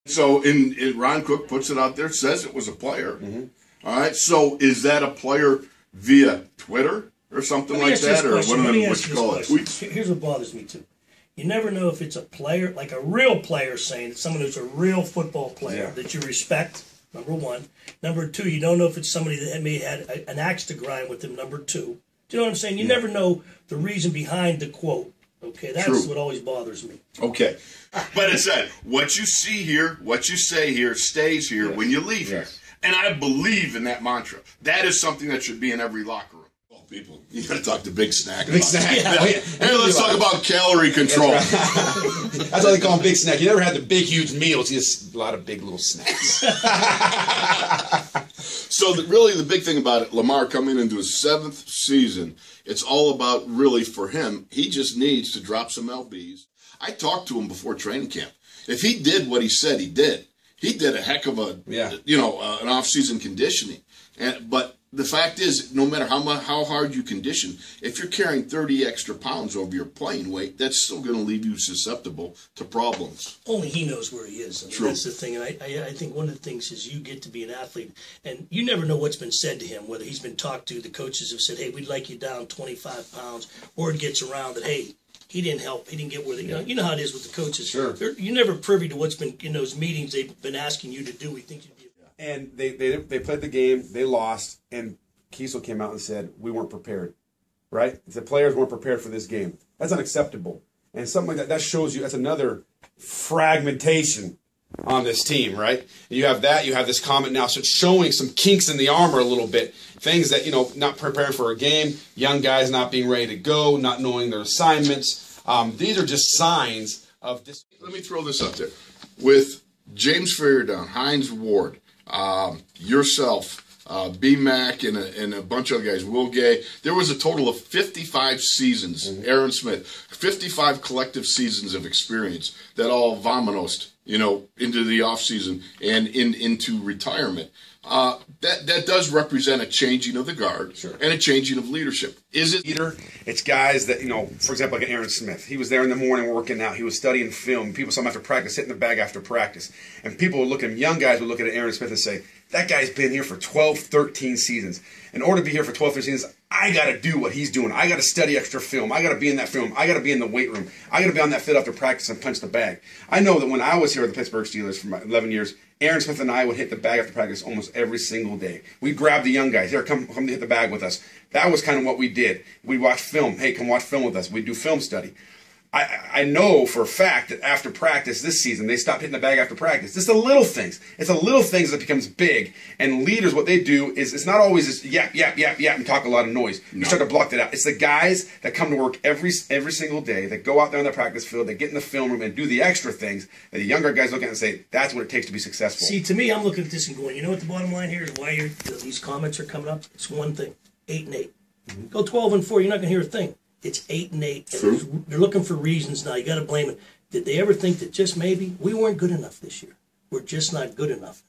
So in Ron Cook puts it out there, says it was a player. All right. So is that a player via Twitter or something like that, or one of them what you call it? Tweets? Here's what bothers me too. You never know if it's a player, like a real player saying it's someone who's a real football player that you respect, number one. Number two, you don't know if it's somebody that may have had an axe to grind with him, number two. Do you know what I'm saying? You never know the reason behind the quote. Okay, that's what always bothers me. Okay. But it said, what you see here, what you say here, stays here when you leave here. And I believe in that mantra. That is something that should be in every locker room. People, you got to talk to Big Snack. Big Snack. Hey, let's talk about calorie control. That's why they call him Big Snack. You never had the big, huge meals. You just a lot of big little snacks. So really the big thing about it, LaMarr coming into his 7th season, it's all about really for him, he just needs to drop some LBs. I talked to him before training camp. If he did what he said he did a heck of a, an off-season conditioning. But the fact is, no matter how hard you condition, if you're carrying 30 extra pounds over your playing weight, that's still going to leave you susceptible to problems. Only he knows where he is. I mean, that's the thing. And I think one of the things is you get to be an athlete, and you never know what's been said to him, whether he's been talked to, the coaches have said, hey, we'd like you down 25 pounds, or it gets around that, hey, he didn't help. He didn't get where they, you know how it is with the coaches. You're never privy to what's been in those meetings they've been asking you to do. We think you'd be. And they played the game, they lost, and Kiesel came out and said, we weren't prepared, right? The players weren't prepared for this game. That's unacceptable. And something like that shows you, that's another fragmentation on this team, right? And you have that, you have this comment now, so it's showing some kinks in the armor a little bit. Things that, not preparing for a game, young guys not being ready to go, not knowing their assignments. These are just signs of this. Let me throw this up there. With James Fairdown, Hines Ward, yourself, B-Mac, and a bunch of other guys, Will Gay. There was a total of 55 seasons, Aaron Smith, 55 collective seasons of experience that all vominosed, into the offseason and into retirement. That does represent a changing of the guard and a changing of leadership. Is it leader? It's guys that, for example, like Aaron Smith. He was there in the morning working out. He was studying film. People saw him after practice, hitting the bag after practice. And people would look at him, young guys would look at Aaron Smith and say, that guy's been here for 12, 13 seasons. In order to be here for 12, 13 seasons, I got to do what he's doing. I got to study extra film. I got to be in that film. I got to be in the weight room. I got to be on that field after practice and punch the bag. I know that when I was here with the Pittsburgh Steelers for 11 years, Aaron Smith and I would hit the bag after practice almost every single day. We'd grab the young guys. Here, come to hit the bag with us. That was kind of what we did. We'd watch film. Hey, come watch film with us. We'd do film study. I know for a fact that after practice this season, they stopped hitting the bag after practice. It's the little things. It's the little things that becomes big. And leaders, what they do is it's not always just yap, yap, yap, yap, and talk a lot of noise. You start to block that out. It's the guys that come to work every single day, that go out there on the practice field, that get in the film room and do the extra things that the younger guys look at and say, that's what it takes to be successful. See, to me, I'm looking at this and going, you know what the bottom line here is why these comments are coming up? It's one thing, 8-8. Go 12-4, you're not going to hear a thing. It's 8-8. They're looking for reasons now. You got to blame it. Did they ever think that just maybe we weren't good enough this year? We're just not good enough.